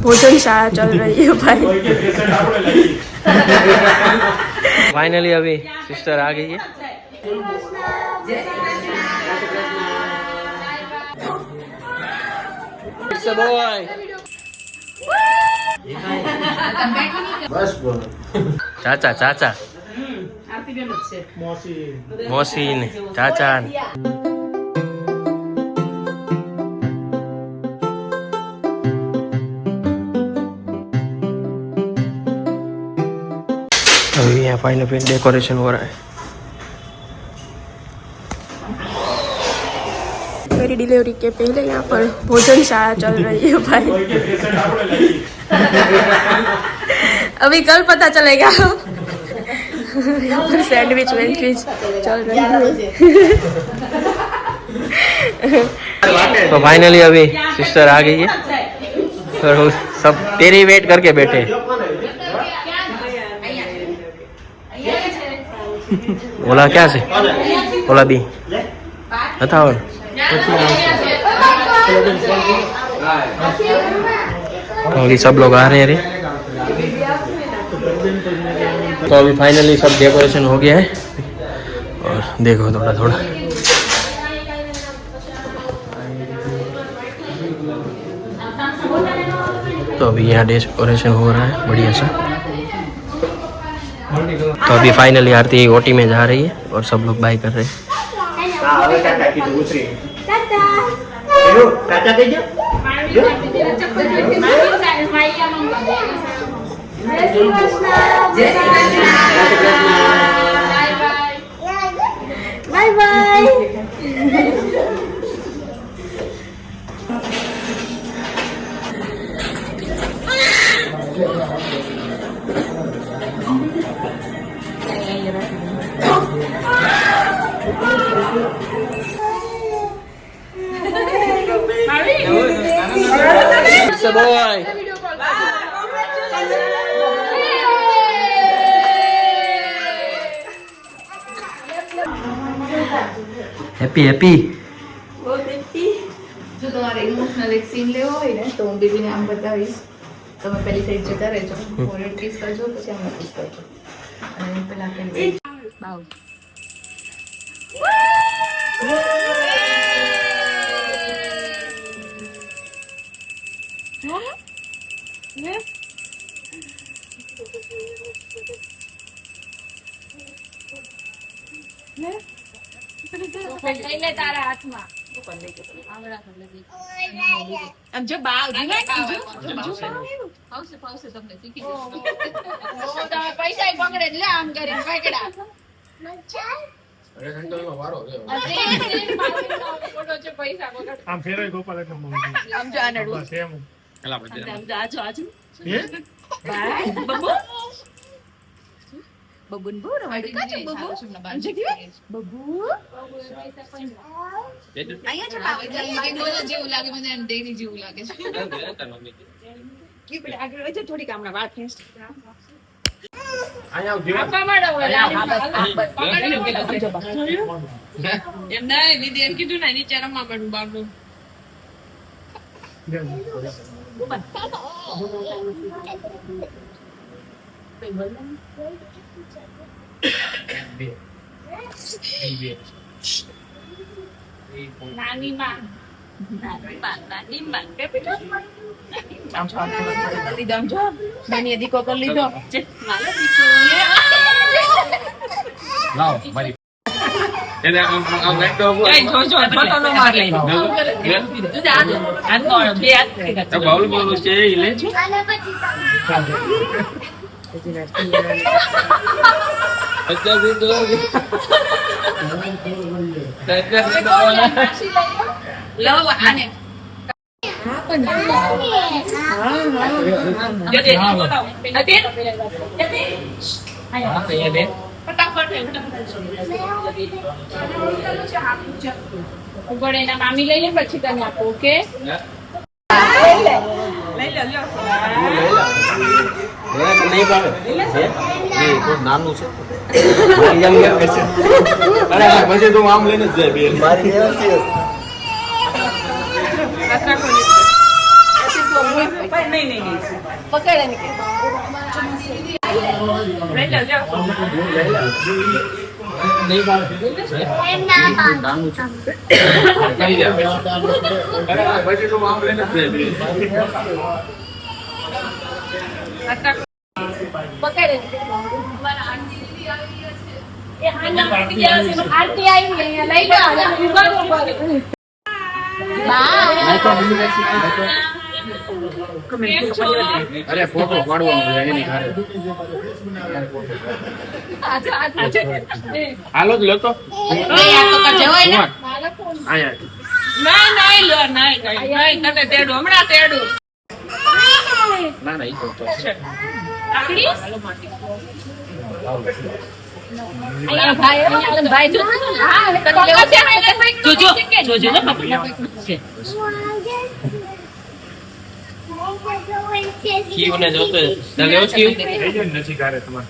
भोजनशाला चल रही है भाई। फाइनली अभी सिस्टर आ गई है। चाचा चाचा मौसी ने चाचा ने अभी यहाँ फाइनल पे डेकोरेशन हो रहा है। मेरी डिलीवरी के पहले यहाँ पर भोजनशाला चल रही है भाई। अभी कल पता चलेगा। यहाँ पर सैंडविच वैंडविच चल रही है। तो फाइनली अभी सिस्टर आ गई है और सब तेरी वेट करके बैठे। ओला क्या से ओला बी बताओ। अभी सब लोग आ रहे हैं रे। तो अभी फाइनली सब डेकोरेशन हो गया है और देखो थोड़ा थोड़ा तो अभी यहाँ डेकोरेशन हो रहा है बढ़िया सा। तो अभी फाइनली आरती ओटी में जा रही है और सब लोग बाय कर रहे हैं। Bye bye. It's a boy. Happy happy. જો તમારે ઇમોશનલ એક સીન લેવો હોય ને તો હું બેબીને આમ બતાવીશ. તમે પહેલી સાઈડ જતા રહેજો, ફોરહેડ કિસ કરજો, પછી આમ કિસ કરજો અને પેલા કરી બાઉ. લે તારા હાથમાં આમ જો બાવ ફાવશે તમને શીખી જશો. તમે પૈસા પકડે એટલે આમ કરીને પકડા પૈસા પકડ આમ ફેરવે ગોપાલ આમ જો આનડું સેમ આજુ બાય બબુ બબુન બો રવાડી કાચો બબુ બબુ અહીંયા છે બાબા જેવું લાગે મને એમ દેરી જેવું લાગે છે. કે પેલા આગળ વચ્ચે થોડી કામના વાત ફેસ્ટ આયા જીવા આપા માડો એમ ના દીદી એમ કીધું ને નીચે રમવા પડું બાબુ નાની માં લીધો આમ જો નાની દીકો તો લીધો લાવ મારી એને આમ લાઈટ તો જો ફોટો નો માર લઈ તું જા આન કોણ બે હાથ તો બાઉલ બોલું છે ઈ લે છે अच्छा भी तो લો આને ઉપર એના મામી લઈ લે પછી તને આપો. ઓકે नहीं पावे ये तो नानू છે અરે પછી તો આમ લઈને જ જાય બેન મારી દેવા છે પકડે ને પકડે આરતી આવી લઈ અરે ફોટો પાડવાનો એની ઘરે હાલો જ લેતો ના ના ઈ તો ક્યુ ને જોતો ચાલે ઓ ક્યુ નથી કરે તમારે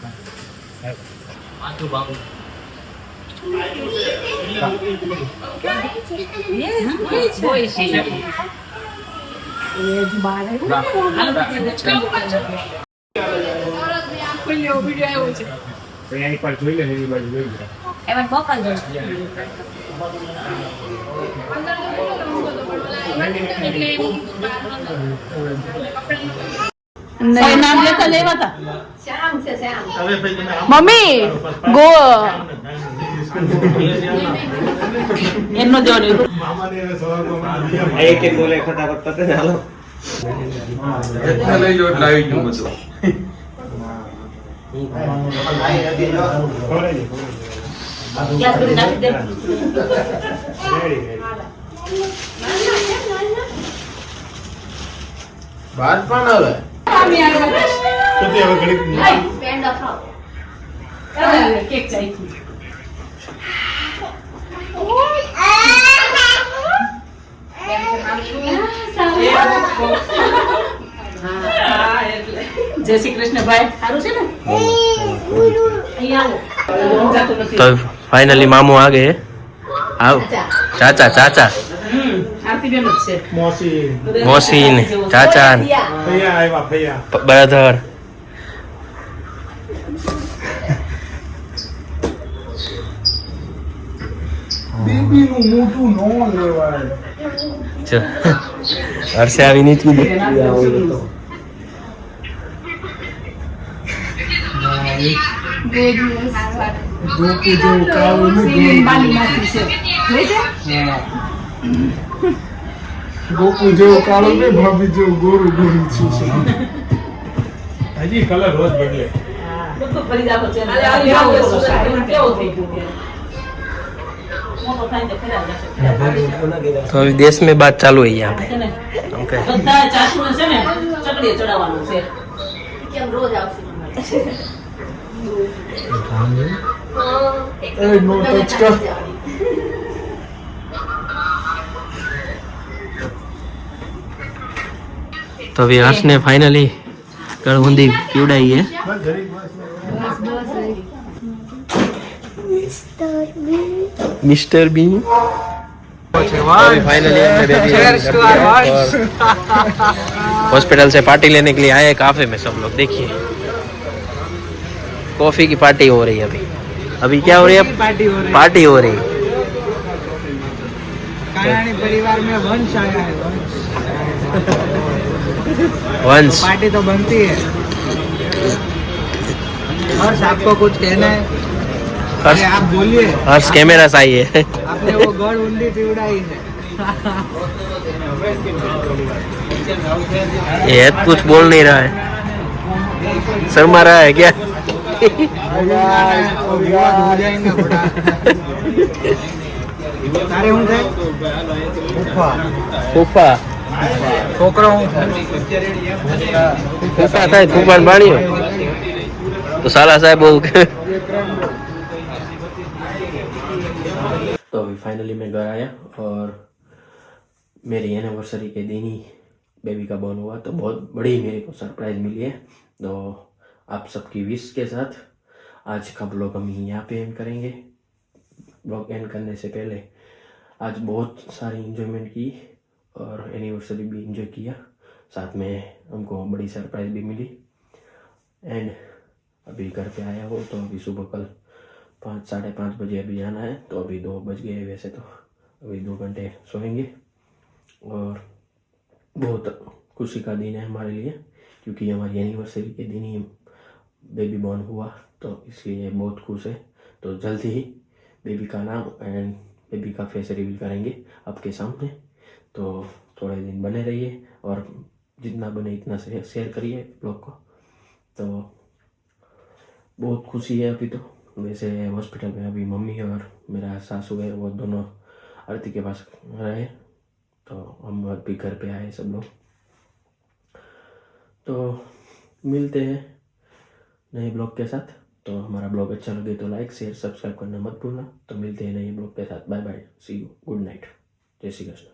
આટલું બાબુ એક વાર જોઈ લે એની બાજુ જોઈ લે એમાં મોકલજો મમ્મી ગો એમનો દેવાનો એક એક બોલે ફટાફટ પતે ને હાલો લઈ જો એટલે આવી ગયું બધું ક્લાસ કરી નાખી દે બાદ પણ આવે તો તે હવે ઘડી પેન્ડ અખાવ કેક ચાહી જય શ્રી કૃષ્ણ ભાઈ સારું છે ને અહીંયા तो फाइनली मामू आ गए आओ चाचा चाचा આરતી બેન જ છે मौसी ने चाचा ने ભૈયા આવ્યા ભૈયા ब्रदर બેબીનું મોઢું નો લેવાય हर्षे આવી નીચી દે ગોપુ જેવું કાળું નથી બાલી માસી છે જોઈ છે ગોપુ જેવું કાળું ને ભાભી જેવું ગોરું ગોરું છે હજી કલર રોજ બદલે બધું ફરી જાવ છે કેવો થઈ ગયું મોટો થાય તો ફેરા જશે तो अभी देश में बात चालू है यहाँ पे છે ને ओके બધા ચાસુને છે ને ચકડીએ ચડાવવાનું છે કેમ રોજ આવશે એ નો ટચ કર तो अभी हर्ष ने फाइनली गड़बूंदी पीवड़ाई है मिस्टर बीन फाइनली हॉस्पिटल से पार्टी लेने के लिए आए काफे में सब लोग देखिए कॉफी की पार्टी हो रही है अभी अभी क्या हो रही है पार्टी हो रही है कानानी परिवार में वंश आया है वंश पार्टी तो बनती है हर्ष आपको कुछ कहना है हर्ष अरे आप बोलिए हर्ष कैमरा से आई है आपने वो गढ़ उंडी चिवड़ाई है ये कुछ बोल नहीं रहा है शर्मा रहा है क्या तो विवाद हो जाएंगे बड़ा तारे हूँ थे फूफा छोकरा हूँ फूफा था तूफान बाणी तो साला साहब बोल के तो अभी फाइनली मैं घर आया और मेरी एनिवर्सरी के दिन ही बेबी का बॉर्न हुआ तो बहुत बड़ी मेरे को सरप्राइज मिली है। तो आप सबकी विश के साथ आज का ब्लॉग हम यहाँ पे एंड करेंगे। ब्लॉग एंड करने से पहले आज बहुत सारी इंजॉयमेंट की और एनिवर्सरी भी इंजॉय किया। साथ में हमको बड़ी सरप्राइज भी मिली। एंड अभी घर पे आया हो तो अभी सुबह कल 5 साढ़े 5 बजे अभी जाना है, तो अभी 2 बज गए वैसे तो, अभी 2 घंटे सोएंगे। और बहुत खुशी का दिन है हमारे लिए, क्योंकि हमारी एनिवर्सरी के दिन ही बेबी बॉर्न हुआ, तो इसलिए बहुत खुश है। तो जल्दी ही बेबी का नाम एंड बेबी का फेस रिवील करेंगे आपके सामने, तो थोड़े दिन बने रहिए और जितना बने इतना शेयर करिए ब्लॉग को। तो बहुत खुशी है अभी तो। वैसे हॉस्पिटल में अभी मम्मी और मेरा सासू है, वो दोनों आरती के पास रहे, तो हम अभी घर पे आए सब लोग। तो मिलते हैं नए ब्लॉग के साथ। तो हमारा ब्लॉग अच्छा लगे तो लाइक शेयर सब्सक्राइब करना मत भूलना। तो मिलते हैं नए ब्लॉग के साथ। Bye bye, see you, good night, जय श्री कृष्ण।